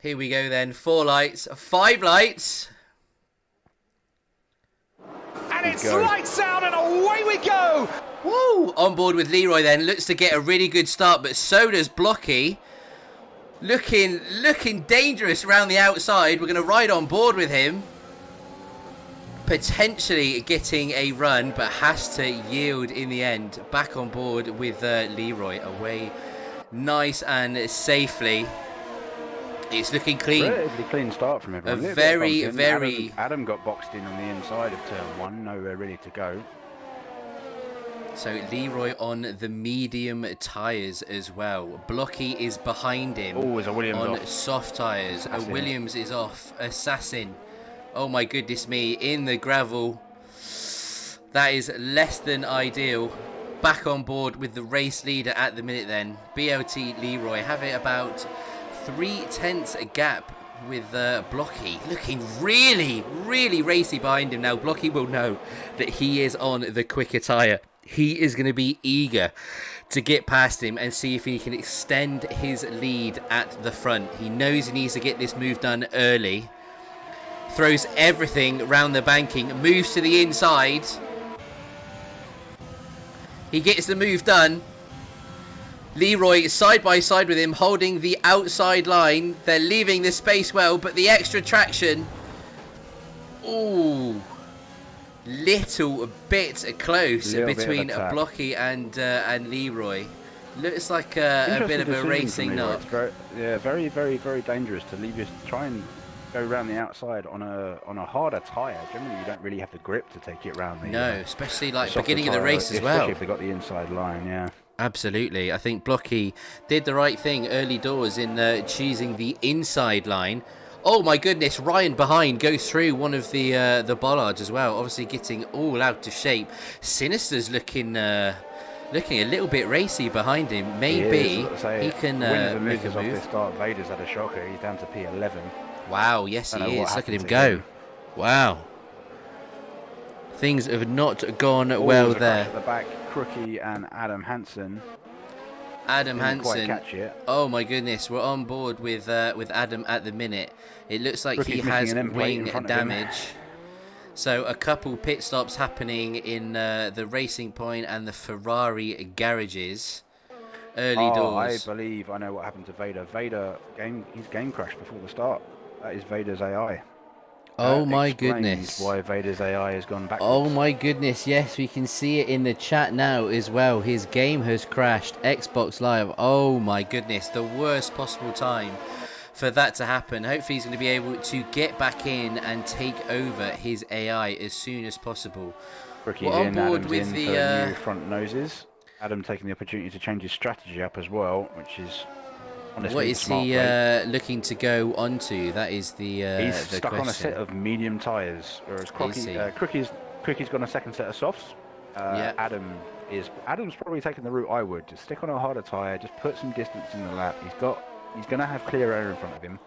Here we go then. 4 lights, 5 lights. And it's lights out and away we go. Woo! On board with Leroy then. Looks to get a really good start, but so does Blocky. Looking dangerous around the outside. We're going to ride on board with him. Potentially getting a run, but has to yield in the end. Back on board with Leroy. Away nice and safely. It's looking clean. Relatively clean start from everyone. A very... Adam got boxed in on the inside of turn 1. Nowhere really to go. So Leroy on the medium tyres as well. Blocky is behind him. Oh, is a Williams on off. Soft tyres. A Williams is off. Assassin. Oh my goodness me. In the gravel. That is less than ideal. Back on board with the race leader at the minute then. BLT Leroy have it about 0.3 gap with Blocky. Looking really racy behind him now. Blocky will know that he is on the quicker tyre. He is going to be eager to get past him and see if he can extend his lead at the front. He knows he needs to get this move done early. Throws everything around the banking. Moves to the inside. He gets the move done. Leroy is side by side with him, holding the outside line. They're leaving the space well, but the extra traction. Ooh. Little bit close between Blocky and Leroy. Looks like a bit of a racing knock. Very dangerous to leave you try and go around the outside on a harder tyre. Generally, you don't really have the grip to take it round. Especially like beginning of the race as well. Especially if they got the inside line, yeah. Absolutely. I think Blocky did the right thing early doors in choosing the inside line. Oh my goodness, Ryan behind goes through one of the bollards as well, obviously getting all out of shape. Sinister's looking a little bit racy behind him. Maybe he can make a move. Off this start. Vader's had a shocker. He's down to P11. Wow, yes he is. Look at him go. Wow. Things have not gone well there. At the back, Crookie and Adam Hansen. Adam Hansen. Catch it. Oh my goodness, we're on board with Adam at the minute. It looks like Rookie's he has wing damage. So a couple pit stops happening in the Racing Point and the Ferrari garages. Early doors. I believe I know what happened to Vader. His game crashed before the start. That is Vader's AI. Oh my goodness. Why Vader's AI has gone backwards. Oh my goodness, yes, we can see it in the chat now as well. His game has crashed. Xbox Live. Oh my goodness, the worst possible time for that to happen. Hopefully he's going to be able to get back in and take over his AI as soon as possible. We're on board with the new front noses. Adam taking the opportunity to change his strategy up as well, which is honestly what is he looking to go onto? That is he's stuck question. On a set of medium tyres, whereas Crookie's got a second set of softs. Adam's probably taking the route I would. Just stick on a harder tyre, just put some distance in the lap. He's going to have clear air in front of him.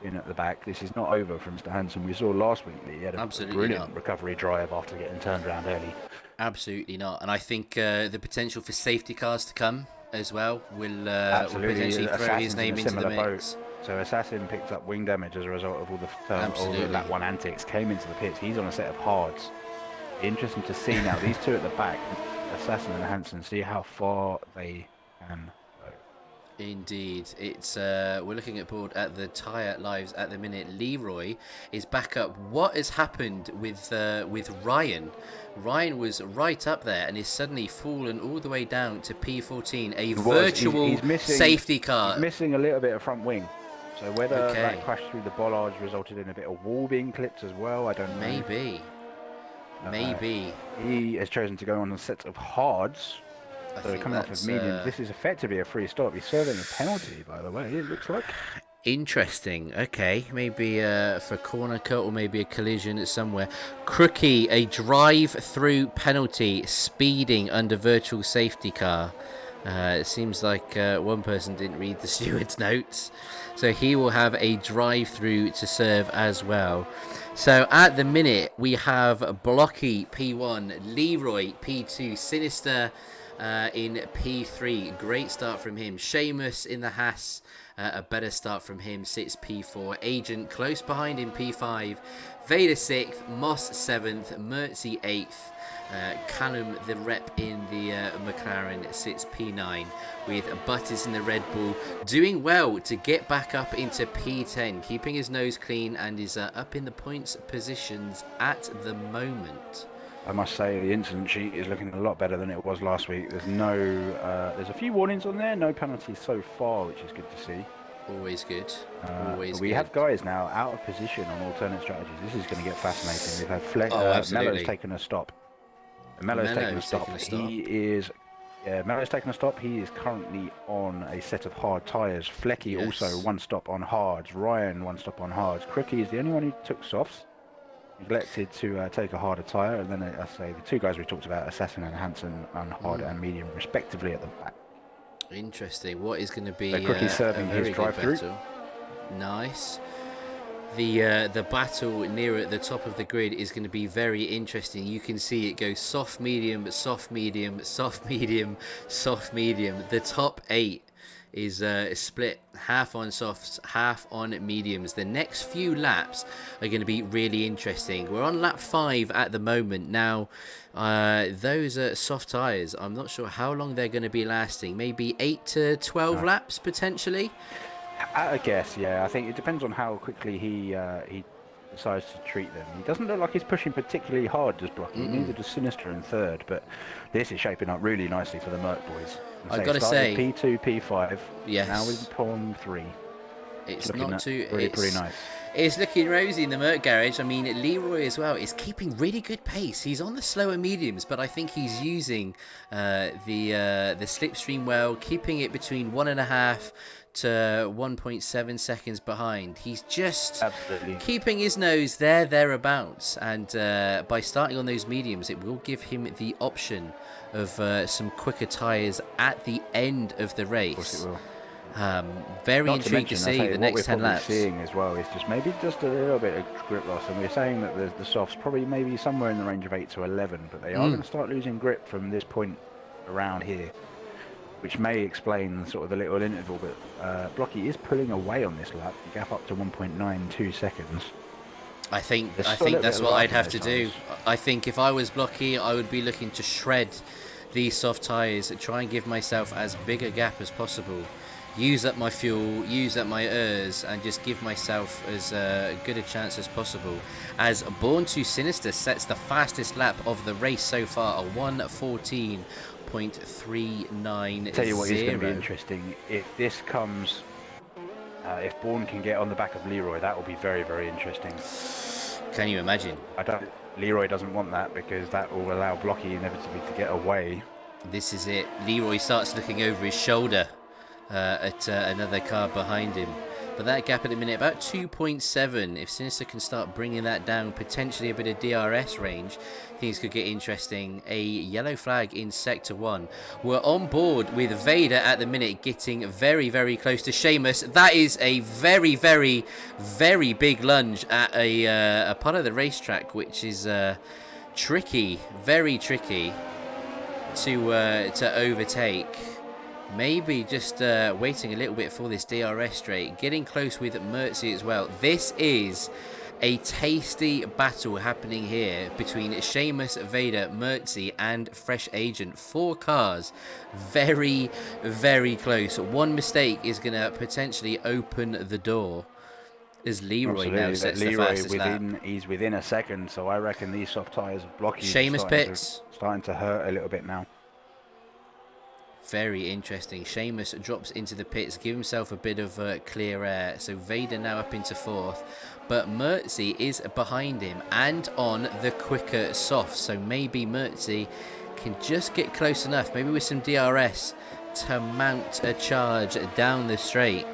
In at the back. This is not over for Mr. Hansen. We saw last week that he had a brilliant recovery drive after getting turned around early. Absolutely not. And I think the potential for safety cars to come as well will potentially throw his name into the mix. Boat. So Assassin picked up wing damage as a result of all the lap 1 antics, came into the pits. He's on a set of hards. Interesting to see now these two at the back, Assassin and Hansen, see how far they can. Indeed, it's we're looking at board at the tyre lives at the minute. Leroy is back up. What has happened with Ryan? Ryan was right up there and is suddenly fallen all the way down to P14, a virtual safety car. He's missing a little bit of front wing. So whether that crash through the bollards resulted in a bit of wall being clipped as well, I don't know. Maybe. He has chosen to go on a set of hards. So coming off of medium, this is effectively a free stop. He's serving a penalty, by the way, it looks like. Interesting. Okay, maybe for corner cut or maybe a collision somewhere. Crookie, a drive-through penalty, speeding under virtual safety car. It seems like one person didn't read the steward's notes. So he will have a drive-through to serve as well. So at the minute, we have Blocky P1, Leroy P2, Sinister in P3. Great start from him. Seamus in the Haas A better start from him, sits P4. Agent close behind him, P5. Vader 6th, Moss 7th, Mertzi 8th. Callum, the rep in the McLaren, sits P9, with Butters in the Red Bull doing well to get back up into P10, keeping his nose clean, and is up in the points positions at the moment. I must say the incident sheet is looking a lot better than it was last week. There's there's a few warnings on there, no penalties so far, which is good to see. Always good. We have guys now out of position on alternate strategies. This is going to get fascinating. We've had Mello's taken a stop. Mello's taken a stop. Mello's taken a stop. He is currently on a set of hard tyres. Flecky also one stop on hards. Ryan one stop on hards. Crookie is the only one who took softs. Neglected to take a harder tyre. And then I say the two guys we talked about, Assassin and Hansen, on hard and medium respectively at the back. Interesting. What is going to be Crookie serving his drive-through. Nice. The battle near at the top of the grid is going to be very interesting. You can see it go soft, medium, soft, medium, soft, medium, soft, medium. The top 8 is split half on softs, half on mediums. The next few laps are going to be really interesting. We're on lap 5 at the moment. Now, those soft tyres, I'm not sure how long they're going to be lasting. Maybe 8 to 12 laps potentially. I guess, yeah. I think it depends on how quickly he decides to treat them. He doesn't look like he's pushing particularly hard, does Blocky. Neither does Sinister in third, but this is shaping up really nicely for the Merc boys. I've got to say, P2, P5. Yes. Now with Pom 3. It's not too. Pretty nice. It's looking rosy in the Merc garage. I mean, Leroy as well is keeping really good pace. He's on the slower mediums, but I think he's using the slipstream well, keeping it between 1.5 to 1.7 seconds behind. He's just keeping his nose thereabouts, and by starting on those mediums, it will give him the option of some quicker tyres at the end of the race. Of course it will. Very intrigued to see the next 10 laps. What we're seeing as well is just a little bit of grip loss, and we're saying that the softs probably maybe somewhere in the range of 8 to 11, but they are going to start losing grip from this point around here, which may explain sort of the little interval, but Blocky is pulling away on this lap, the gap up to 1.92 seconds. I think that's what I'd have to do. I think if I was Blocky, I would be looking to shred these soft tyres, try and give myself as big a gap as possible. Use up my fuel, use up my and just give myself as good a chance as possible. As Born to Sinister sets the fastest lap of the race so far, a 1:14.390. Tell you what is going to be interesting. If this comes, if Born can get on the back of Leroy, that will be very, very interesting. Can you imagine? Leroy doesn't want that, because that will allow Blocky inevitably to get away. This is it. Leroy starts looking over his shoulder at another car behind him, but that gap at the minute about 2.7. If Sinister can start bringing that down, potentially a bit of DRS range, things could get interesting. A yellow flag in sector 1. We're on board with Vader at the minute, getting very, very close to Sheamus. That is a very, very, very big lunge at a part of the racetrack which is tricky, very tricky to overtake. Maybe just waiting a little bit for this DRS straight. Getting close with Mertzi as well. This is a tasty battle happening here between Sheamus, Vader, Mertzi and Fresh Agent. 4 cars. Very, very close. One mistake is going to potentially open the door. As Leroy now sets the fastest lap. He's within a second, so I reckon these soft tyres are blocking. Sheamus pits. Starting to hurt a little bit now. Very interesting. Sheamus drops into the pits, give himself a bit of clear air. So Vader now up into 4th, but Mertzi is behind him and on the quicker soft. So maybe Mertzi can just get close enough, maybe with some DRS, to mount a charge down the straight.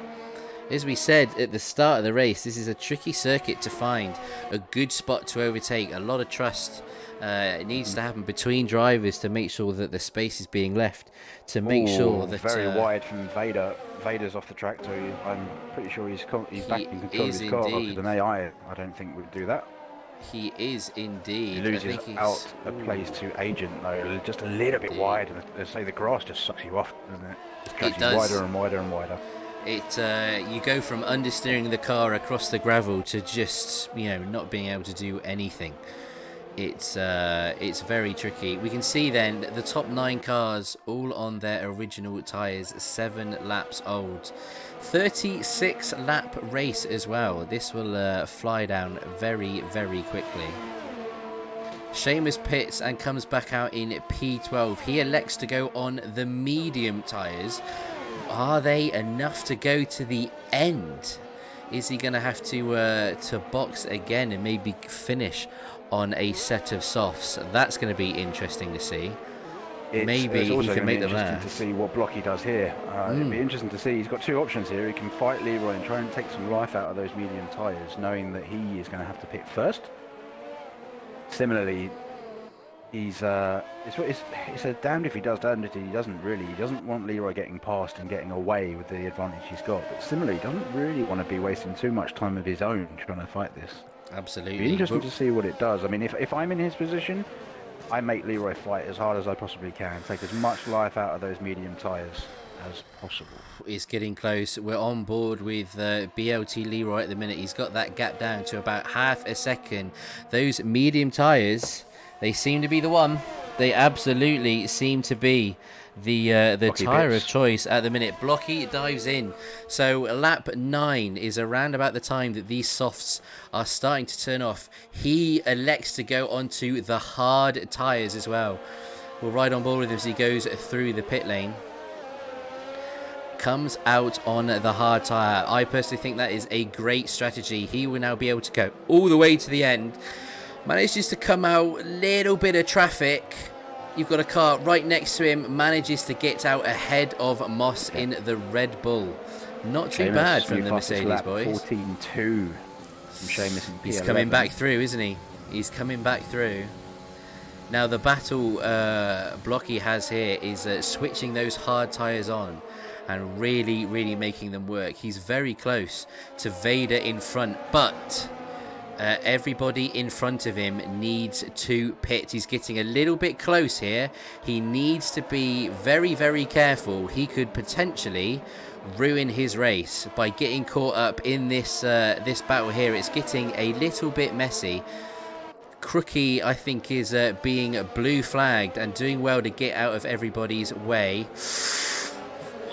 As we said at the start of the race, this is a tricky circuit to find a good spot to overtake. A lot of trust it needs to happen between drivers to make sure that the space is being left, to make sure that very wide from Vader. Vader's off the track, so I'm pretty sure he's back in control of his car. Because an AI, I don't think would do that. He is indeed. He loses out a place to Agent though, just a little bit wide. And they say the grass just sucks you off, doesn't it? It goes wider and wider and wider. You go from understeering the car across the gravel to just, not being able to do anything. It's very tricky. We can see then the top 9 cars all on their original tyres, 7 laps old. 36 lap race as well. This will fly down very, very quickly. Seamus pits and comes back out in P12. He elects to go on the medium tyres. Are they enough to go to the end? Is he going to have to box again and maybe finish on a set of softs? That's going to be interesting to see. Maybe he can make the last. To see what block he does here. It'd be interesting to see. He's got 2 options here. He can fight Leroy and try and take some life out of those medium tyres, knowing that he is going to have to pit first. Similarly, it's a damned if he does, damned if he doesn't really. He doesn't want Leroy getting past and getting away with the advantage he's got. But similarly, he doesn't really want to be wasting too much time of his own trying to fight this. Absolutely. It'd be interesting to see what it does. I mean, if I'm in his position, I make Leroy fight as hard as I possibly can. Take as much life out of those medium tyres as possible. It's getting close. We're on board with BLT Leroy at the minute. He's got that gap down to about half a second. Those medium tyres, they seem to be the one. They absolutely seem to be the tyre of choice at the minute. Blocky dives in. So lap 9 is around about the time that these softs are starting to turn off. He elects to go onto the hard tyres as well. We'll ride on board with him as he goes through the pit lane. Comes out on the hard tyre. I personally think that is a great strategy. He will now be able to go all the way to the end. Manages to come out, a little bit of traffic. You've got a car right next to him. Manages to get out ahead of Moss in the Red Bull. Not too bad from the Mercedes boys. 14.2 from Seamus and P11. He's coming back through, isn't he? He's coming back through. Now the battle Blocky has here is switching those hard tyres on and really, really making them work. He's very close to Vader in front, but everybody in front of him needs to pit. He's getting a little bit close here. He needs to be very, very careful. He could potentially ruin his race by getting caught up in this battle here. It's getting a little bit messy. Crookie, I think, is being blue flagged and doing well to get out of everybody's way.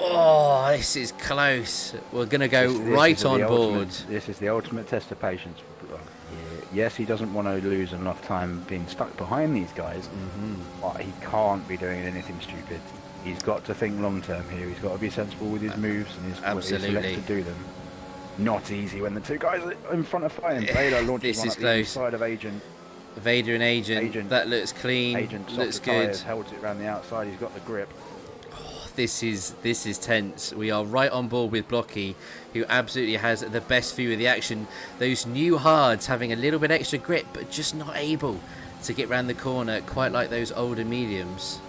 Oh, this is close. We're going to go right on board. This is the ultimate test of patience. Yes, he doesn't want to lose enough time being stuck behind these guys, but he can't be doing anything stupid. He's got to think long term here. He's got to be sensible with his moves and his left to do them. Not easy when the 2 guys are in front of fighting. Vader launches one up the inside of Agent. Vader and Agent. That looks clean. Agent looks good. Tires, holds it around the outside. He's got the grip. This is tense. We are right on board with Blocky, who absolutely has the best view of the action. Those new hards having a little bit extra grip, but just not able to get round the corner quite like those older mediums.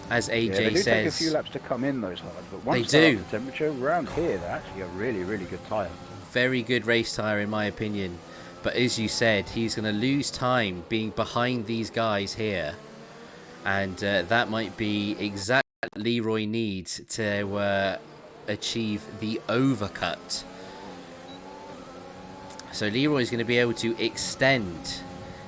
As AJ they do says, take a few laps to come in, those hards, but once they do, the temperature around here, they're actually a really, really good tyre. Very good race tyre in my opinion. But as you said, he's going to lose time being behind these guys here, and that might be exactly what Leroy needs to achieve the overcut. So Leroy's going to be able to extend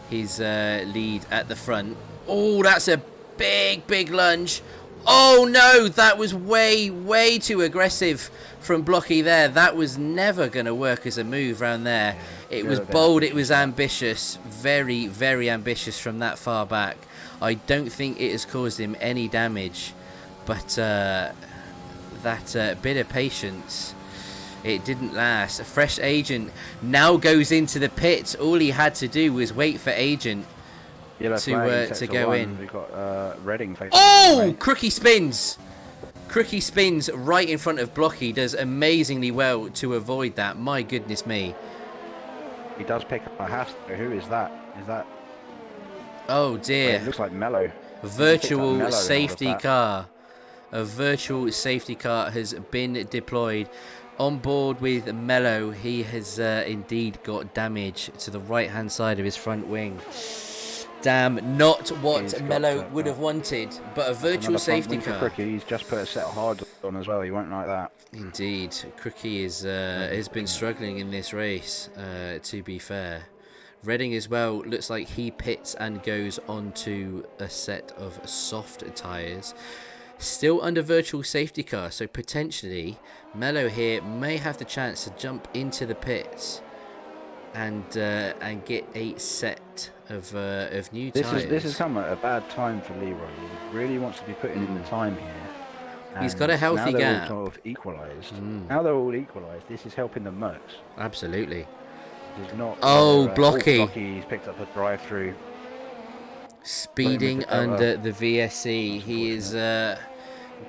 his lead at the front. Oh, that's a big lunge. Oh no, that was way too aggressive from Blocky there. That was never going to work as a move round there. It was bold, it was ambitious, very ambitious from that far back. I don't think it has caused him any damage, but that bit of patience, it didn't last. A fresh Agent now goes into the pit. All he had to do was wait for Agent to go in. We've got Redding. Oh, Crookie spins. Crookie spins right in front of Blocky. Does amazingly well to avoid that. My goodness me. He does pick up a half. Who is that? Is that? Oh dear. It looks like Mello. Virtual safety car. A virtual safety car has been deployed. On board with Mello, he has indeed got damage to the right-hand side of his front wing. Damn, not what Mello would have wanted, but a virtual safety car. Crookie. He's just put a set of hard on as well. He won't like that. Indeed, Crookie has been struggling in this race, to be fair. Redding as well, looks like he pits and goes onto a set of soft tyres. Still under virtual safety car, so potentially Mello here may have the chance to jump into the pits and get a set of new tyres. This has come at a bad time for Leroy. He really wants to be putting in the time here. He's got a healthy gap. Now they're all sort of equalised. Now they're all equalised. This is helping the Mercs. Absolutely. Not, Blocky. He's picked up a drive-through. Speeding under the VSC. He is.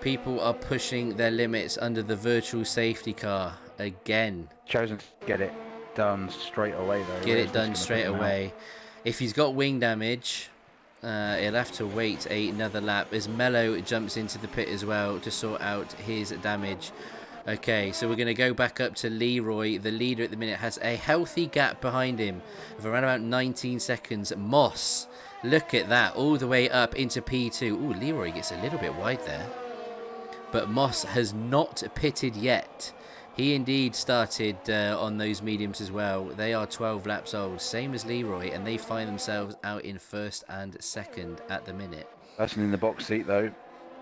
People are pushing their limits under the virtual safety car again. Chosen to get it done straight away though. Get it done straight away. If he's got wing damage, he'll have to wait another lap as Mello jumps into the pit as well to sort out his damage. Okay, so we're going to go back up to Leroy. The leader at the minute has a healthy gap behind him of around about 19 seconds. Moss, look at that, all the way up into P2. Ooh, Leroy gets a little bit wide there. But Moss has not pitted yet. He indeed started on those mediums as well. They are 12 laps old, same as Leroy, and they find themselves out in first and second at the minute. Person in the box seat though.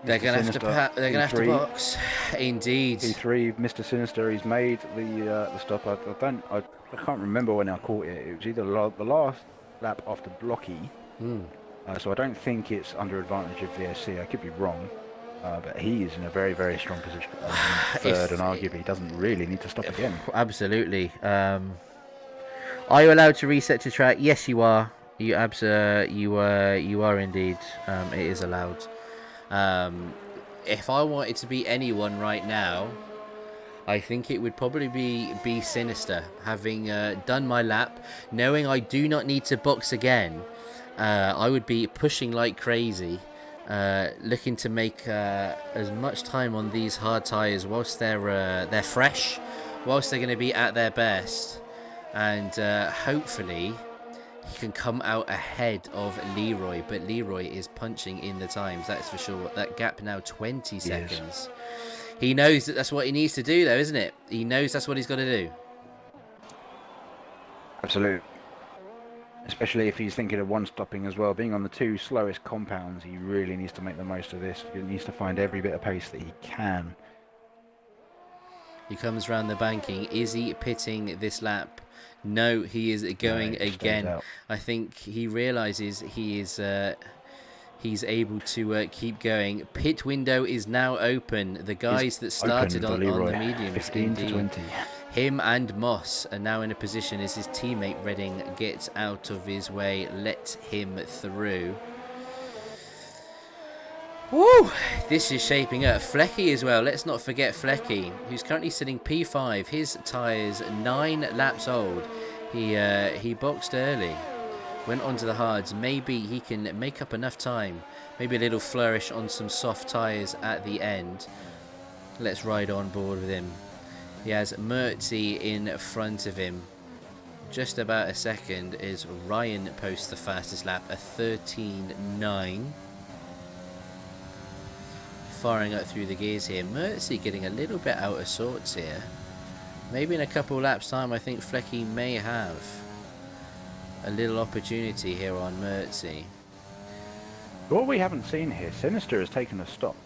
They're going to have to box. Indeed. P3, Mr. Sinister, he's made the stop. I can't remember when I caught it. It was either the last lap after Blocky. So I don't think it's under advantage of VSC. I could be wrong. But he is in a very, very strong position. Third, and arguably he doesn't really need to stop again. Absolutely. Are you allowed to reset to track? Yes, you are. You are indeed. It is allowed. If I wanted to be anyone right now, I think it would probably be Sinister. Having done my lap, knowing I do not need to box again, I would be pushing like crazy, looking to make as much time on these hard tyres whilst they're fresh, whilst they're going to be at their best, and hopefully he can come out ahead of Leroy, but Leroy is punching in the times, that's for sure. That gap now 20 seconds. He knows that's what he needs to do though, isn't it? He knows that's what he's got to do. Absolutely. Especially if he's thinking of one stopping as well. Being on the two slowest compounds, he really needs to make the most of this. He needs to find every bit of pace that he can. He comes round the banking. Is he pitting this lap? No, he is going again. I think he realises he is he's able to keep going. Pit window is now open. The guys that started on the mediums, 15 to 20. Him and Moss are now in a position as his teammate Redding gets out of his way, lets him through. Woo! This is shaping up. Flecky as well. Let's not forget Flecky, who's currently sitting P5. His tyres 9 laps old. He boxed early, went onto the hards. Maybe he can make up enough time. Maybe a little flourish on some soft tyres at the end. Let's ride on board with him. He has Mertzi in front of him. Just about a second as Ryan posts the fastest lap, a 13.9. Firing up through the gears here. Mertzi getting a little bit out of sorts here. Maybe in a couple laps time I think Flecky may have a little opportunity here on Mertzi. What we haven't seen here, Sinister has taken a stop.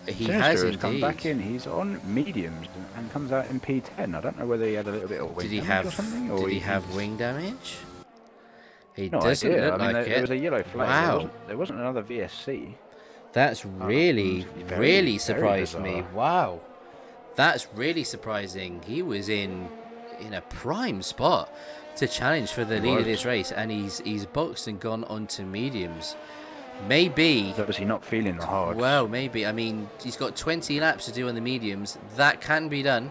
He Sinister has come indeed. back in. He's on mediums and comes out in P10. I don't know whether he had a little bit of wing damage or something. Did he have wing damage? He no doesn't idea. look I mean, like there it. was a yellow flag. Wow. There wasn't another VSC. That's really, really surprised very me. bizarre. Wow. That's really surprising. He was in a prime spot to challenge for the lead of this race, and he's boxed and gone onto mediums. Maybe. He's obviously not feeling the hard. Well, maybe. I mean, he's got 20 laps to do on the mediums. That can be done.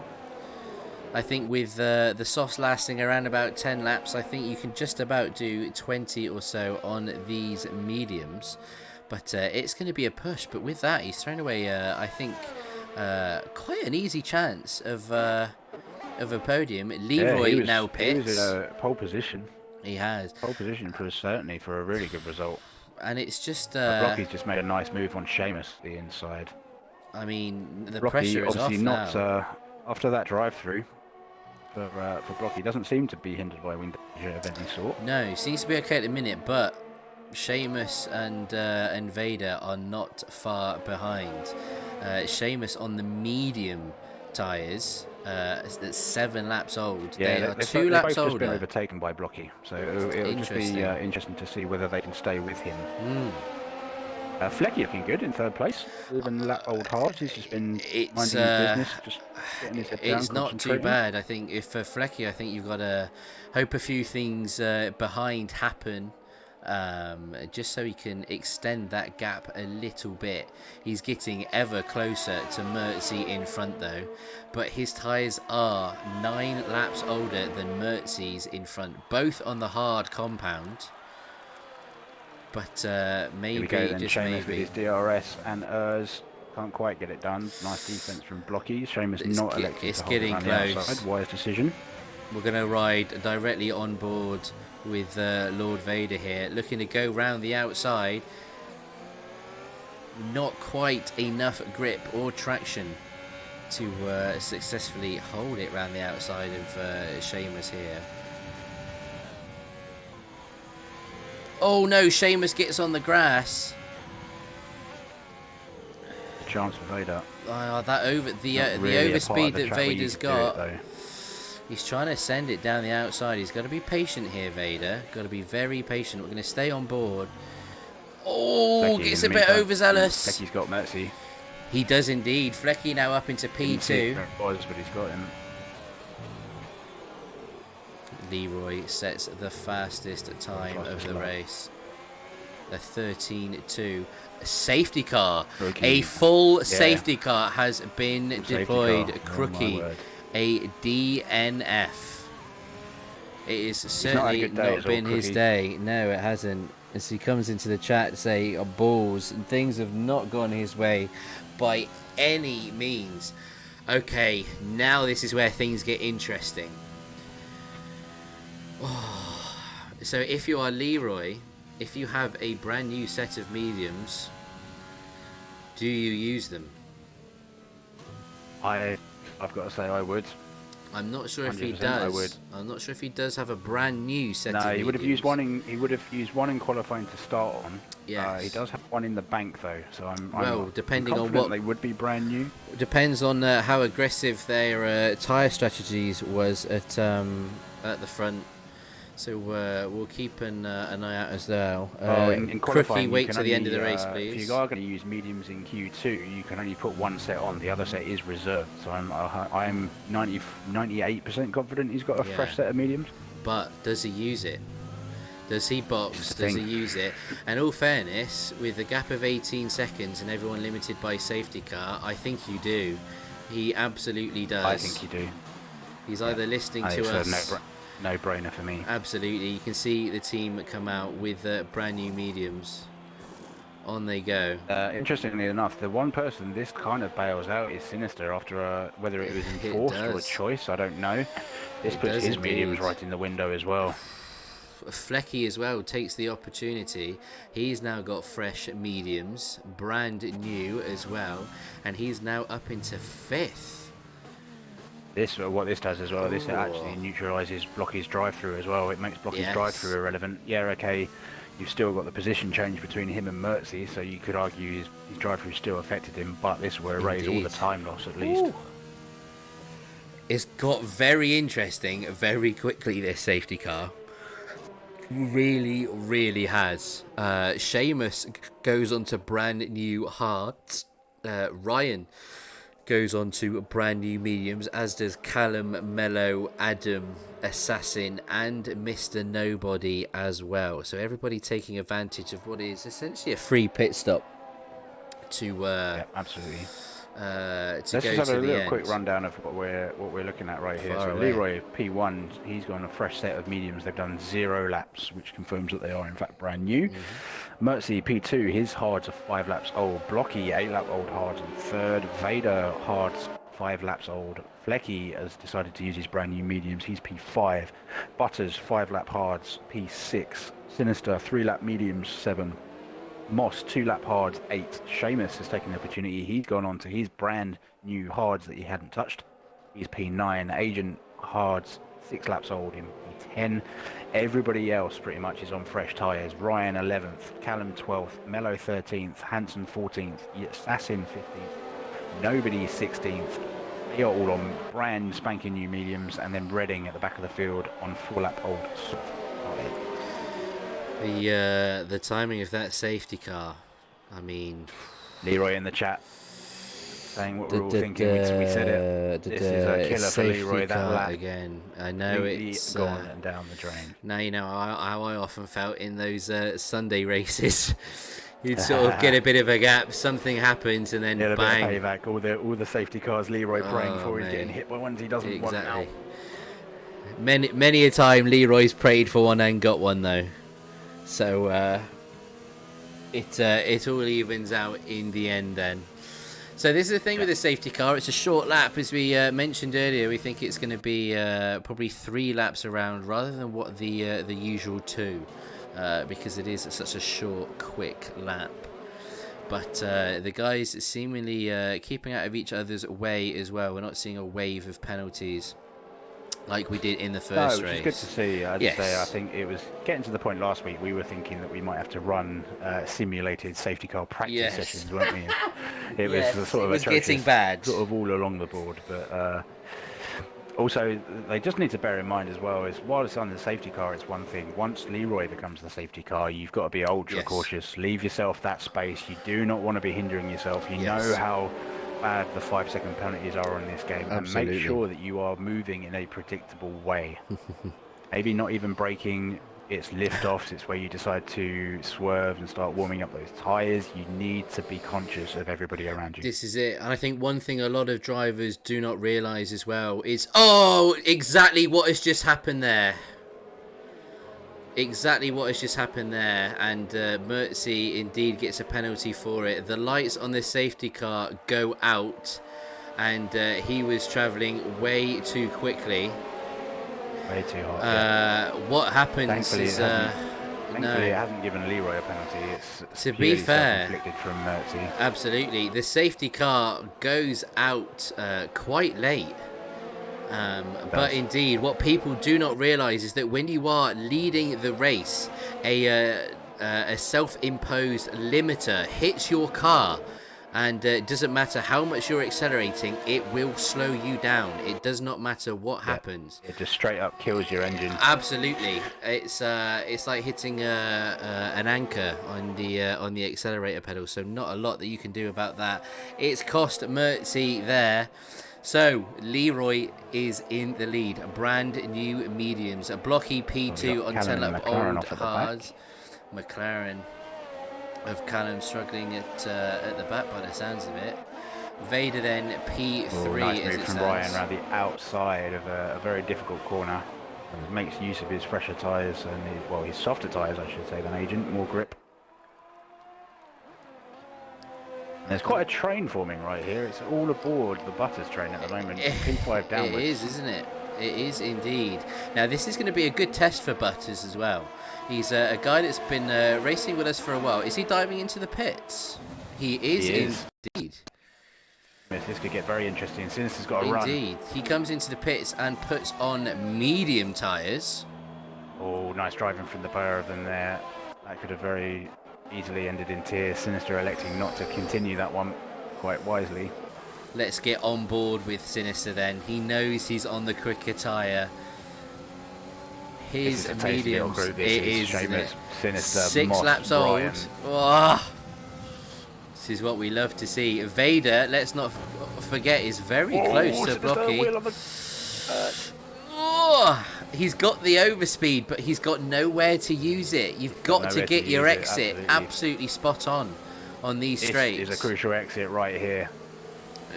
I think with the softs lasting around about 10 laps, I think you can just about do 20 or so on these mediums. But it's going to be a push. But with that, he's thrown away, I think, quite an easy chance of a podium. Leroy now pits. He was in a pole position. He has. Pole position certainly for a really good result. And it's just... Blocky's just made a nice move on Seamus, the inside. I mean, the Blocky, pressure is off not, now. After that drive-through for Blocky, doesn't seem to be hindered by wind danger of any sort. No, seems to be okay at the minute, but Seamus and Vader are not far behind. Seamus on the medium tyres, it's 7 laps old. Yeah, they are 2 laps both older. just been overtaken by Blocky, so it'll just be interesting to see whether they can stay with him. Flecky looking good in 3rd place. Even lap old hard. He's just been minding his business, just getting his head down. It's not too bad. I think if for Flecky, I think you've got to hope a few things behind happen. Just so he can extend that gap a little bit. He's getting ever closer to Mertzi in front though, but his tyres are 9 laps older than Mertzi's in front, both on the hard compound. But maybe, just maybe. With his DRS and Urs can't quite get it done. Nice defense from Blocky. Seamus not elected to hold it on the outside. Wise decision. We're going to ride directly on board with Lord Vader here, looking to go round the outside. Not quite enough grip or traction to successfully hold it round the outside of Seamus here. Oh no, Seamus gets on the grass. Chance for Vader. That the overspeed that Vader's got. He's trying to send it down the outside. He's got to be patient here, Vader. Got to be very patient. We're going to stay on board. Oh, gets a bit overzealous. Flecky's got Mertzi. He does indeed. Flecky now up into P2. But he's got him. Leroy sets the fastest time of the race. The 13.2. Safety car. A full safety car has been deployed. Crookie. A DNF. It is certainly not been his day. No, it hasn't. As he comes into the chat to say balls and things have not gone his way by any means. Okay, now this is where things get interesting. Oh. So if you are Leroy, if you have a brand new set of mediums, do you use them? I've got to say I would. I'm not sure if he does. I would. I'm not sure if he does have a brand new set of mediums. No, he would have used one in. He would have used one in qualifying to start on. Yeah. He does have one in the bank though, so I'm depending on what they would be brand new. Depends on how aggressive their tyre strategies was at the front. So we'll keep an eye out as well. In qualifying, wait till the end of the race, please. If you are going to use mediums in Q2, you can only put one set on. The other set is reserved. So I'm 98% confident he's got a fresh set of mediums. But does he use it? Does he box? Does he use it? And all fairness, with a gap of 18 seconds and everyone limited by safety car, I think you do. He absolutely does. I think you do. He's either listening to us. No-brainer for me. Absolutely. You can see the team come out with brand new mediums. On they go. Interestingly enough, the one person this kind of bails out is Sinister after whether it was enforced or a choice, I don't know. This puts his mediums right in the window as well. Flecky as well takes the opportunity. He's now got fresh mediums, brand new as well, and he's now up into 5th. What this does as well, this actually neutralises Blocky's drive-through as well. It makes Blocky's drive-through irrelevant. Yeah, okay, you've still got the position change between him and Mertzi, so you could argue his drive-through still affected him, but this will erase all the time loss at least. It's got very interesting very quickly, this safety car. Really, really has. Seamus goes on to brand new hards. Ryan goes on to brand new mediums, as does Callum, Mello, Adam, Assassin, and Mr. Nobody as well. So everybody taking advantage of what is essentially a free pit stop to absolutely. Let's just have a little quick rundown of what we're looking at right here. So Leroy P1, he's got a fresh set of mediums. They've done 0 laps, which confirms that they are in fact brand new. Mertzi P2, his hards are 5 laps old. Blocky 8 lap old hards in 3rd. Vader hards 5 laps old. Flecky has decided to use his brand new mediums. He's P5. Butters, 5 lap hards, P6. Sinister, 3 lap mediums, 7. Moss, 2 lap hards, 8. Seamus has taken the opportunity. He's gone on to his brand new hards that he hadn't touched. He's P9. Agent hards, 6 laps old in P10. Everybody else pretty much is on fresh tyres. Ryan 11th, Callum 12th, Mello 13th, Hanson 14th, Assassin 15th. Nobody 16th. They are all on brand spanking new mediums, and then Redding at the back of the field on 4 lap old soft tyres. The timing of that safety car, I mean, Leroy in the chat saying what we're all thinking. We said it. This is a killer for Leroy. That lap again. I know it's gone and down the drain. Now you know how I often felt in those Sunday races. You'd sort of get a bit of a gap, something happens, and then bang. A bit of payback. All the safety cars Leroy praying for. He's getting hit by ones he doesn't want now. Many a time Leroy's prayed for one and got one though. So it all evens out in the end then. So this is the thing with the safety car. It's a short lap, as we mentioned earlier. We think it's going to be probably 3 laps around rather than what the usual 2, because it is such a short, quick lap. But the guys seemingly keeping out of each other's way as well. We're not seeing a wave of penalties like we did in the first race. Which is good to see. I'd say I think it was getting to the point last week we were thinking that we might have to run simulated safety car practice sessions, weren't we? It was sort of getting bad, sort of all along the board. But also, they just need to bear in mind as well is while it's on the safety car, it's one thing. Once Leroy becomes the safety car, you've got to be ultra cautious. Leave yourself that space. You do not want to be hindering yourself. You know how bad the 5-second penalties are on this game. Absolutely. And make sure that you are moving in a predictable way. Maybe not even braking. It's lift-offs. It's where you decide to swerve and start warming up those tyres. You need to be conscious of everybody around you. This is it. And I think one thing a lot of drivers do not realise as well is, exactly what has just happened there. Exactly what has just happened there. And Mertzi indeed gets a penalty for it. The lights on the safety car go out. And he was travelling way too quickly. Way too hot. What happens thankfully is... Thankfully, it hasn't given Leroy a penalty. It's to be fair, self-inflicted from Mertzi. Absolutely. The safety car goes out quite late. But indeed, what people do not realise is that when you are leading the race, a self-imposed limiter hits your car, and it doesn't matter how much you're accelerating, it will slow you down. It does not matter what happens. It just straight up kills your engine. Absolutely. It's like hitting an anchor on the accelerator pedal. So not a lot that you can do about that. It's cost Mertzi there. So Leroy is in the lead. Brand new mediums. A blocky P2 on 10 lap old hards. McLaren of Callum struggling at the back by the sounds of it. Vader then P3 nice as move it from stands. Ryan around the outside of a very difficult corner. And makes use of his fresher tyres and his softer tyres, I should say, than Agent. More grip. And there's quite a train forming right here. It's all aboard the Butters train at the moment. P5 downwards. It is, isn't it? It is indeed. Now this is going to be a good test for Butters as well. He's a guy that's been racing with us for a while. Is he diving into the pits? He is indeed. This could get very interesting. Sinister's got a run. Indeed. He comes into the pits and puts on medium tyres. Oh, nice driving from the pair of them there. That could have very easily ended in tears. Sinister electing not to continue that one quite wisely. Let's get on board with Sinister then. He knows he's on the quicker tyre. His mediums, it is, Sinister, 6 Moss, laps Ryan. old. Oh, this is what we love to see. Vader, let's not forget, is very close to Blocky. He's got the overspeed, but he's got nowhere to use it. You've got to get your exit absolutely spot on these straights. This is a crucial exit right here.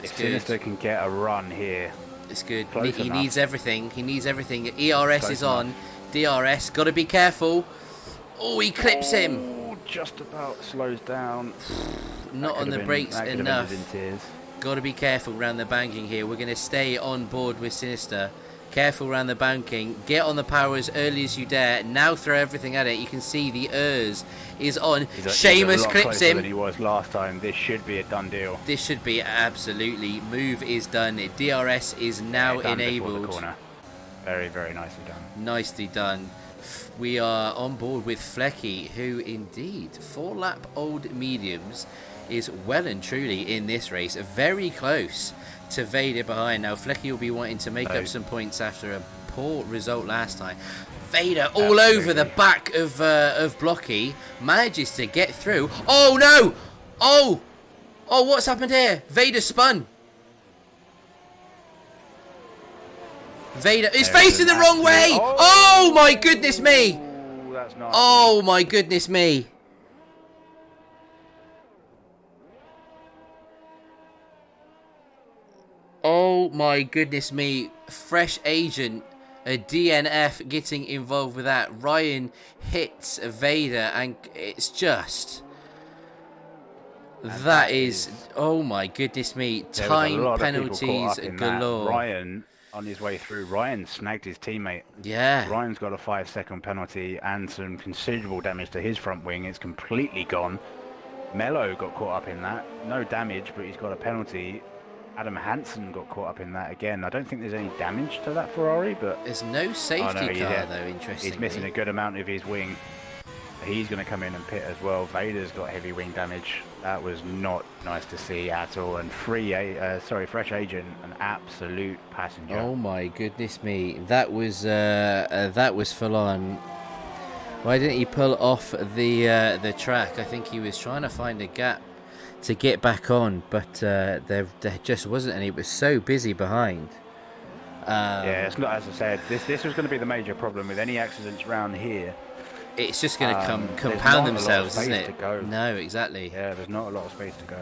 If Sinister can get a run here, it's good. He needs everything. He needs everything. ERS is on. DRS, got to be careful. Oh, he clips him. Just about slows down. Not on the brakes enough. Got to be careful around the banking here. We're going to stay on board with Sinister. Careful around the banking. Get on the power as early as you dare. Now throw everything at it. You can see the Urs is on. Seamus clips him. Than he was last time. This should be a done deal. This should be absolutely. Move is done. DRS is now enabled. The corner. Very, very nicely done. Nicely done. We are on board with Flecky, who indeed 4-lap old mediums is well and truly in this race. Very close to Vader behind. Now Flecky will be wanting to make up some points after a poor result last time. Vader all over the back of Blocky, manages to get through. Oh no! Oh, what's happened here? Vader spun. Vader is facing the wrong way. Oh my goodness me! That's nasty. Oh my goodness me! Oh my goodness me. Fresh agent, a DNF getting involved with that. Ryan hits Vader and it's just... That is... Oh my goodness me. Time penalties galore. Ryan, on his way through, Ryan snagged his teammate. Yeah. Ryan's got a 5-second penalty and some considerable damage to his front wing. It's completely gone. Mello got caught up in that. No damage, but he's got a penalty. Adam Hansen got caught up in that again. I don't think there's any damage to that Ferrari, but... There's no safety car, though, interestingly. He's missing a good amount of his wing. He's going to come in and pit as well. Vader's got heavy wing damage. That was not nice to see at all. And Fresh Agent, an absolute passenger. Oh my goodness me. That was full on. Why didn't he pull off the track? I think he was trying to find a gap to get back on, but there just wasn't any. It was so busy behind. Yeah, it's not, as I said, this was going to be the major problem with any accidents around here. It's just going to compound themselves, isn't it? To go. No, exactly. Yeah, there's not a lot of space to go.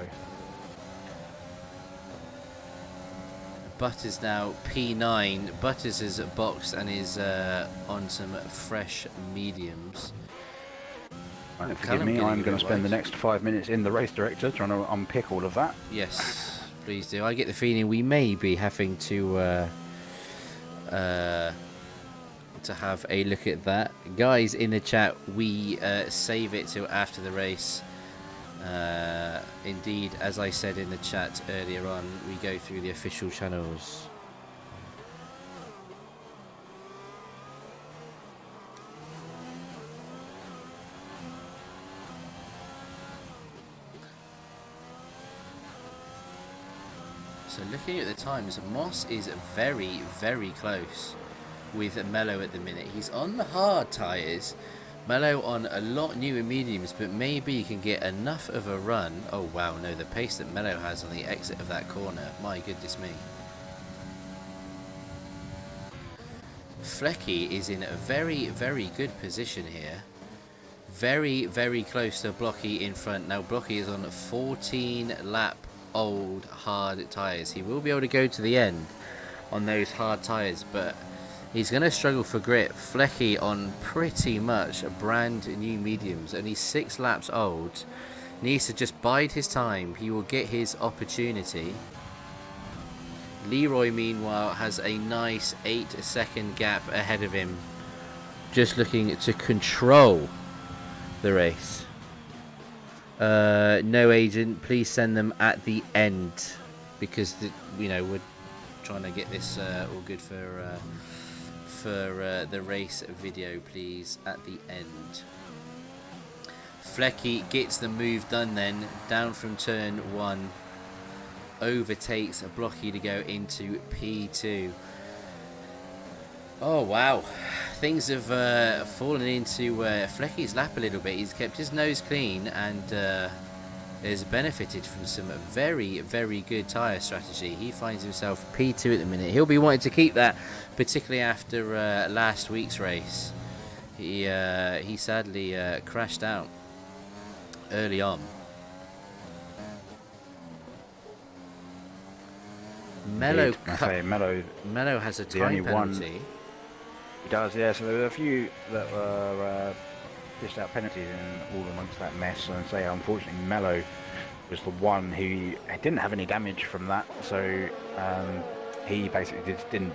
Butters now P9. Butters is boxed and is on some fresh mediums. Forgive me, I'm going to spend the next 5 minutes in the race director trying to unpick all of that. Yes, please do. I get the feeling we may be having to have a look at that. Guys in the chat, we save it till after the race. Indeed, as I said in the chat earlier on, we go through the official channels. So looking at the times, Moss is very, very close with Mello at the minute. He's on the hard tyres. Mello on a lot newer mediums, but maybe he can get enough of a run. Oh wow, no, the pace that Mello has on the exit of that corner. My goodness me. Flecky is in a very, very good position here. Very, very close to Blocky in front. Now Blocky is on 14 lap old hard tyres. He will be able to go to the end on those hard tyres, but he's going to struggle for grip. Flecky on pretty much brand new mediums, only 6 laps old. Needs to just bide his time. He will get his opportunity. Leroy, meanwhile, has a nice 8-second gap ahead of him. Just looking to control the race. No agent, please send them at the end, because we're trying to get this all good for the race video, please, at the end. Flecky gets the move done then, down from turn 1, overtakes Blocky to go into P2. Oh wow, things have fallen into Flecky's lap a little bit. He's kept his nose clean and has benefited from some very, very good tyre strategy. He finds himself P2 at the minute. He'll be wanting to keep that, particularly after last week's race. He sadly crashed out early on. Mello has a time penalty. He does, yeah. So there were a few that were dished out penalties and all amongst that mess. And say, unfortunately, Mello was the one who didn't have any damage from that, so he basically just didn't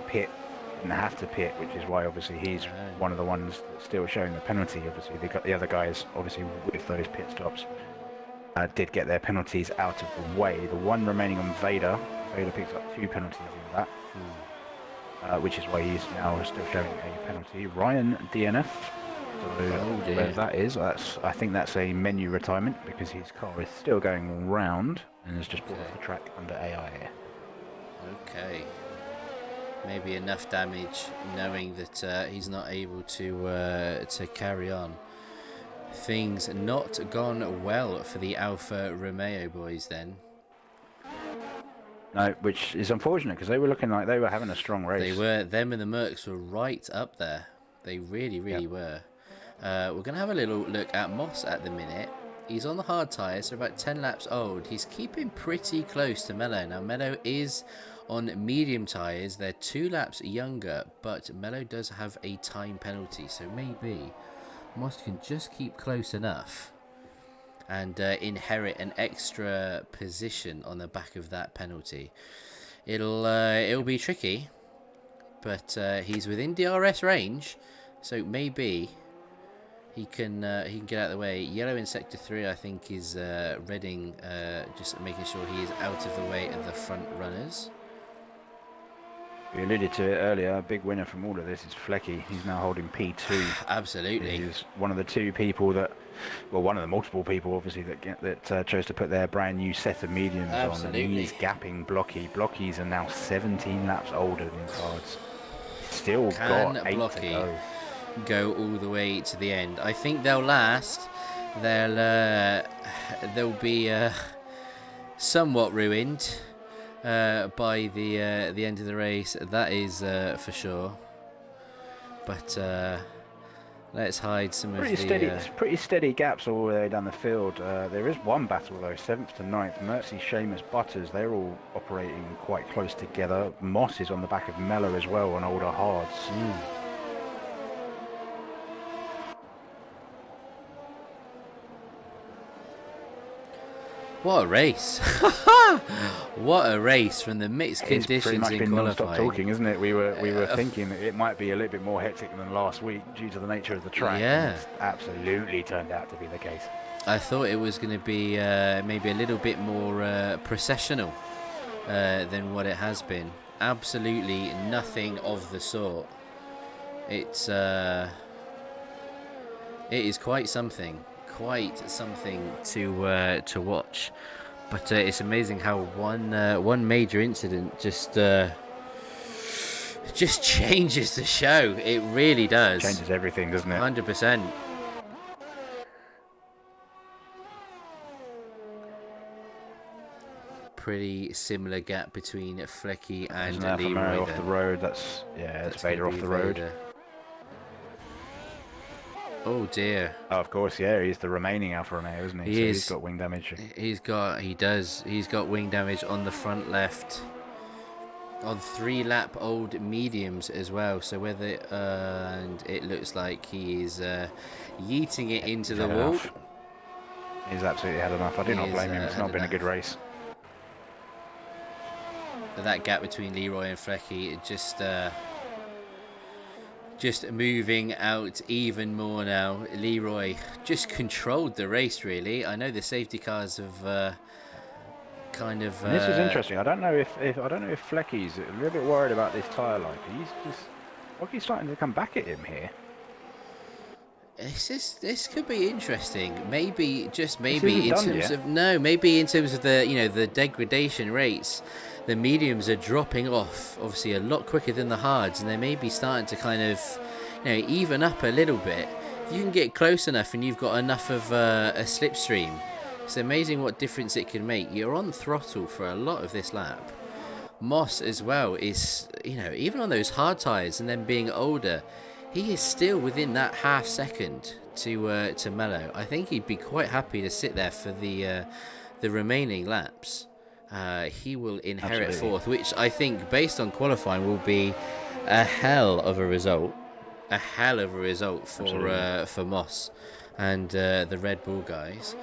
have to pit, which is why obviously he's one of the ones that's still showing the penalty. Obviously, the other guys, obviously with those pit stops, did get their penalties out of the way. The one remaining on Vader picks up 2 penalties in that, which is why he's now still showing a penalty. Ryan DNF. So where that is, I think that's a menu retirement because his car is still going round and has just brought off the track under AI. Okay. Maybe enough damage, knowing that he's not able to carry on. Things not gone well for the Alfa Romeo boys then. No, which is unfortunate because they were looking like they were having a strong race. They were. Them and the Mercs were right up there. They really were. We're going to have a little look at Moss at the minute. He's on the hard tyres, so about 10 laps old. He's keeping pretty close to Mello. Now, Mello is on medium tyres. They're 2 laps younger, but Mello does have a time penalty, so maybe Moss can just keep close enough and inherit an extra position on the back of that penalty. It'll be tricky, but he's within DRS range, so maybe he can get out of the way. Yellow in sector 3, I think, is Redding, just making sure he is out of the way of the front runners. We alluded to it earlier. A big winner from all of this is Flecky. He's now holding P2. Absolutely. He's one of the 2 people that, well, one of the multiple people, obviously, that chose to put their brand new set of mediums on. And he's gapping Blocky. Blockies are now 17 laps older than cards. Still got 8 to go all the way to the end. I think they'll last. They'll be somewhat ruined by the end of the race. That is for sure. But let's hide some of the... Pretty steady gaps all the way down the field. There is one battle though, 7th to 9th. Mercy, Seamus, Butters, they're all operating quite close together. Moss is on the back of Mello as well on older hards. What a race! What a race from the mixed conditions in qualifying. It's pretty much been non-stop talking, isn't it? We were thinking that it might be a little bit more hectic than last week due to the nature of the track. Yeah, it's absolutely turned out to be the case. I thought it was going to be maybe a little bit more processional than what it has been. Absolutely nothing of the sort. It is quite something to watch, but it's amazing how one major incident just changes the show. It really does. Changes everything, doesn't it? 100%. Pretty similar gap between Flecky and Leroy off the road. That's Vader off the road. Oh dear. Oh, of course, yeah, he's the remaining Alfa Romeo, isn't he? He's got wing damage. He's got wing damage on the front left. On 3 lap old mediums as well. So whether and it looks like he is yeeting it into the wall. He's absolutely had enough. I do not blame him. It's not been a good race. That gap between Leroy and Flecky, it just moving out even more now. Leroy just controlled the race, really. I know the safety cars have kind of. This is interesting. I don't know if Flecky's a little bit worried about this tyre life. He's starting to come back at him here. This could be interesting. Maybe in terms of the degradation rates. The mediums are dropping off, obviously, a lot quicker than the hards, and they may be starting to kind of, even up a little bit. If you can get close enough and you've got enough of a slipstream, it's amazing what difference it can make. You're on throttle for a lot of this lap. Moss as well is, even on those hard tyres and then being older, he is still within that half second to Mello. I think he'd be quite happy to sit there for the remaining laps. He will inherit 4th, which I think, based on qualifying, will be a hell of a result. a hell of a result for Moss and the Red Bull guys.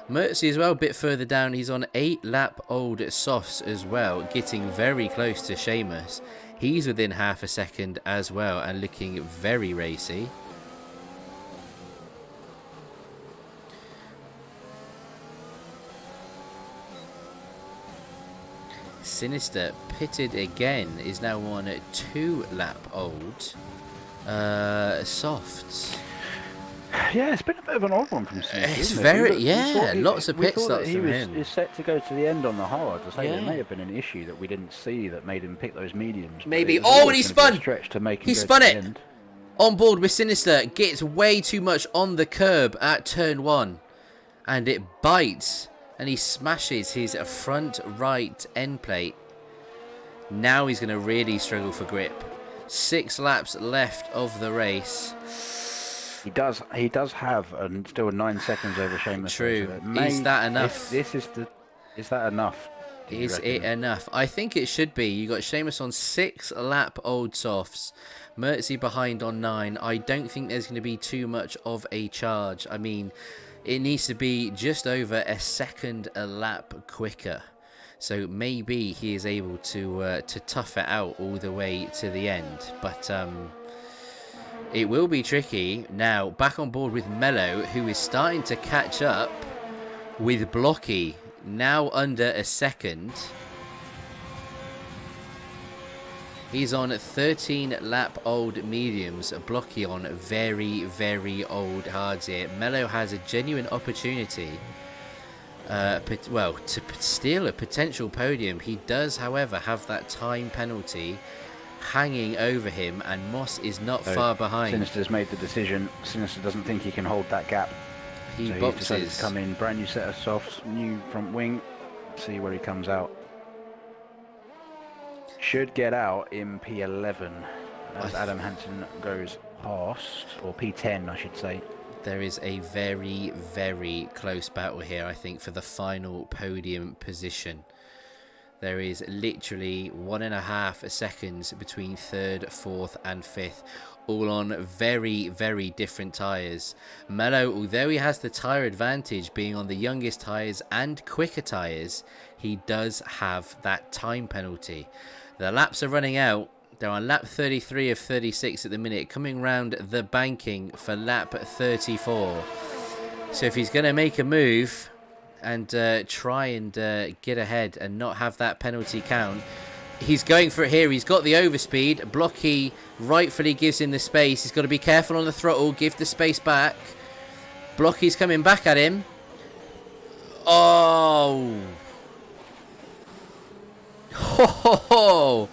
Mertzi as well, a bit further down. He's on 8-lap-old softs as well, getting very close to Seamus. He's within half a second as well and looking very racy. Sinister pitted again, is now on 2-lap-old softs. Yeah, it's been a bit of an odd one from Sinister. It's very, lots of pit stops from him. He was set to go to the end on the hard. To say there may have been an issue that we didn't see that made him pick those mediums. Maybe. Oh, and he spun! He spun it! On board with Sinister, gets way too much on the curb at turn 1. And it bites. And he smashes his front right end plate. Now he's going to really struggle for grip. 6 laps left of the race. He does have still 9 seconds over Seamus. True. Is that enough? Is that enough? Is it enough? I think it should be. You got Seamus on 6-lap-old softs. Mertzi behind on 9. I don't think there's going to be too much of a charge. I mean, it needs to be just over a second a lap quicker. So maybe he is able to tough it out all the way to the end. But it will be tricky. Now, back on board with Mello, who is starting to catch up with Blocky. Now under a second. He's on 13-lap-old mediums. Blocky on very, very old hards here. Mello has a genuine opportunity to steal a potential podium. He does, however, have that time penalty hanging over him, and Moss is not far behind. Sinister's made the decision. Sinister doesn't think he can hold that gap. He boxes. He's decided to come in, brand new set of softs, new front wing. See where he comes out. Should get out in P11 as Adam Hansen goes past, or P10 I should say. There is a very, very close battle here, I think, for the final podium position. There is literally 1.5 seconds between 3rd, 4th and 5th, all on very, very different tyres. Mello, although he has the tyre advantage being on the youngest tyres and quicker tyres, he does have that time penalty. The laps are running out. They're on lap 33 of 36 at the minute, coming round the banking for lap 34. So if he's going to make a move and try and get ahead and not have that penalty count, he's going for it here. He's got the overspeed. Blocky rightfully gives him the space. He's got to be careful on the throttle, give the space back. Blocky's coming back at him. Oh! Ho ho ho!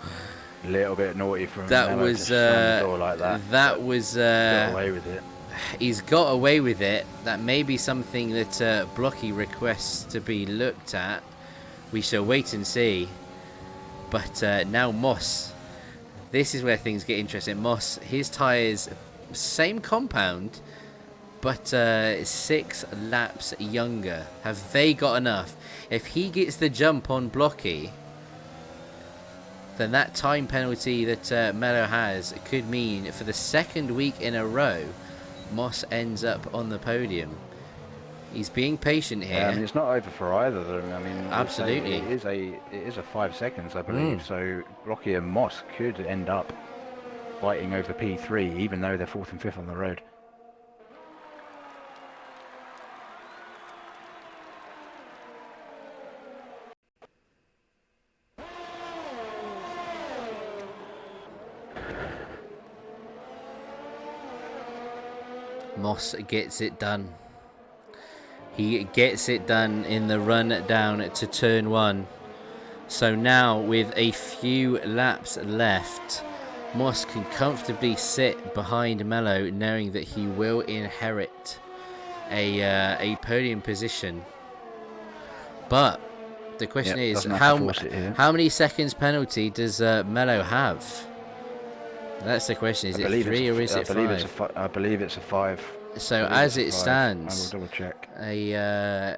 A little bit naughty from that him. Was like that was got away with it. He's got away with it. That may be something that Blocky requests to be looked at. We shall wait and see. But now Moss, this is where things get interesting. Moss, his tyres, same compound, but 6 laps younger. Have they got enough? If he gets the jump on Blocky, then that time penalty that Mello has could mean for the 2nd week in a row, Moss ends up on the podium. He's being patient here. I mean, it's not over for either of them. I mean, absolutely, it is a 5 seconds, I believe. So Blocky and Moss could end up fighting over P3, even though they're 4th and 5th on the road. Moss gets it done. He gets it done in the run down to turn 1. So now with a few laps left, Moss can comfortably sit behind Mello, knowing that he will inherit a podium position. But the question is, how many seconds penalty does Mello have? That's the question. Is it 3 or is it 5? I believe it's a 5. So as it stands, I will double check. A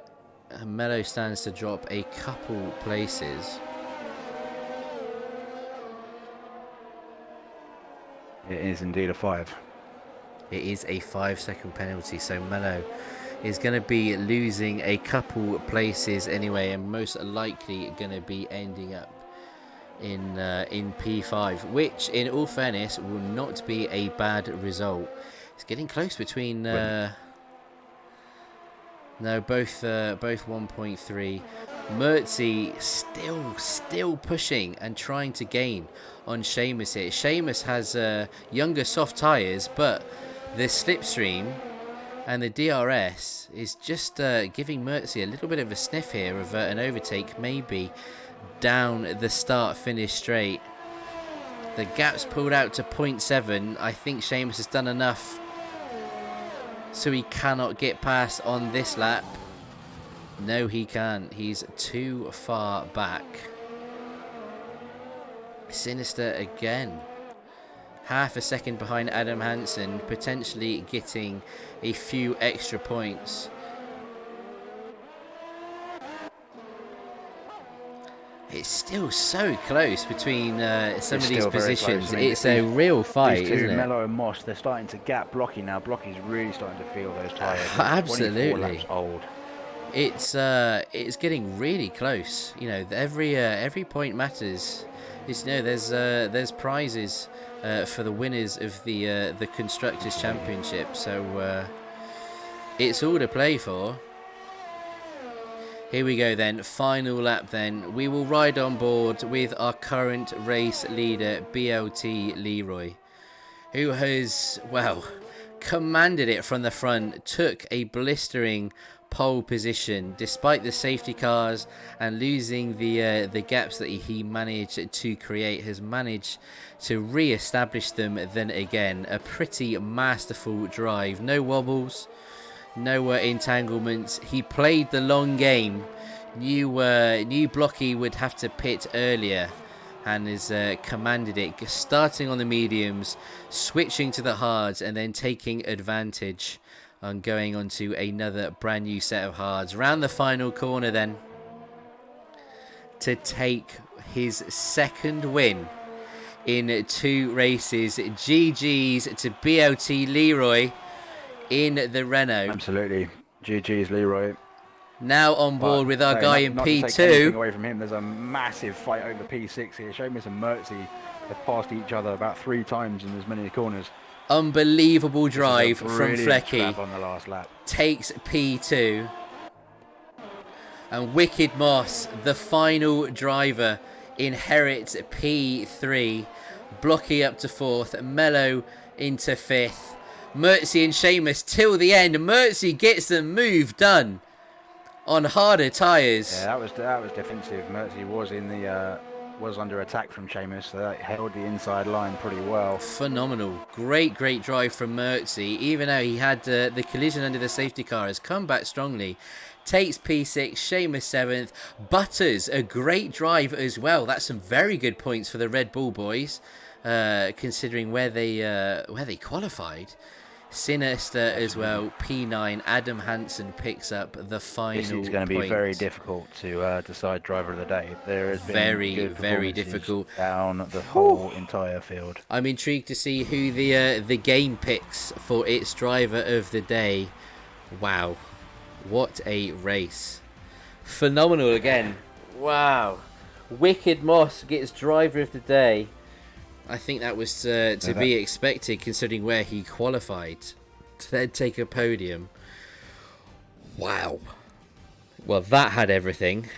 Mello stands to drop a couple places. It is indeed a 5. It is a 5-second penalty, so Mello is going to be losing a couple places anyway, and most likely going to be ending up in P5, which, in all fairness, will not be a bad result. It's getting close between. No, both 1.3. Mertzi still pushing and trying to gain on Seamus here. Seamus has younger soft tyres, but the slipstream and the DRS is just giving Mertzi a little bit of a sniff here of an overtake, maybe down the start-finish straight. The gap's pulled out to 0.7. I think Seamus has done enough so he cannot get past on this lap. No, he can't. He's too far back. Sinister again. Half a second behind Adam Hansen, potentially getting a few extra points. It's still so close between some of these positions. I mean, it's a real fight, isn't it? Mello and Moss, they're starting to gap Blocky now. Blocky's really starting to feel those tyres. Absolutely. Old. It's getting really close. You know, every point matters. It's, you know, there's prizes for the winners of the Constructors' Championship. So it's all to play for. Here we go then, final lap then. We will ride on board with our current race leader, BLT Leroy, who has, well, commanded it from the front, took a blistering pole position despite the safety cars and losing the gaps that he managed to create, has managed to re-establish them then again. A pretty masterful drive, no wobbles, no entanglements. He played the long game. Knew Blocky would have to pit earlier, and has commanded it, starting on the mediums, switching to the hards, and then taking advantage on going on to another brand new set of hards. Round the final corner then, to take his second win in 2 races. GG's to BLT Leroy in the Renault. Absolutely. GG's Leroy. Now on board with our guy in Not P2. to take anything away from him, there's a massive fight over P6 here. Seamus and Mertzi have passed each other about 3 times in as many corners. Unbelievable drive from Flecky. On the last lap. Takes P2. And Wicked Moss, the final driver, inherits P3. Blocky up to 4th. Mello into 5th. Mertzi and Seamus till the end. Mertzi gets the move done on harder tyres. Yeah, that was defensive. Mertzi was in the was under attack from Seamus, so that held the inside line pretty well. Phenomenal. Great drive from Mertzi. Even though he had the collision under the safety car, has come back strongly. Takes P6, Seamus 7th. Butters, a great drive as well. That's some very good points for the Red Bull boys, considering where they qualified. Sinister as well, P9. Adam Hansen picks up the final point. This is going to be very difficult to decide driver of the day. There has been very difficult down the whole entire field. I'm intrigued to see who the game picks for its driver of the day. Wow, what a race! Phenomenal again. Wow, Wicked Moss gets driver of the day. I think that was to be expected, considering where he qualified to then take a podium. Wow. Well, that had everything.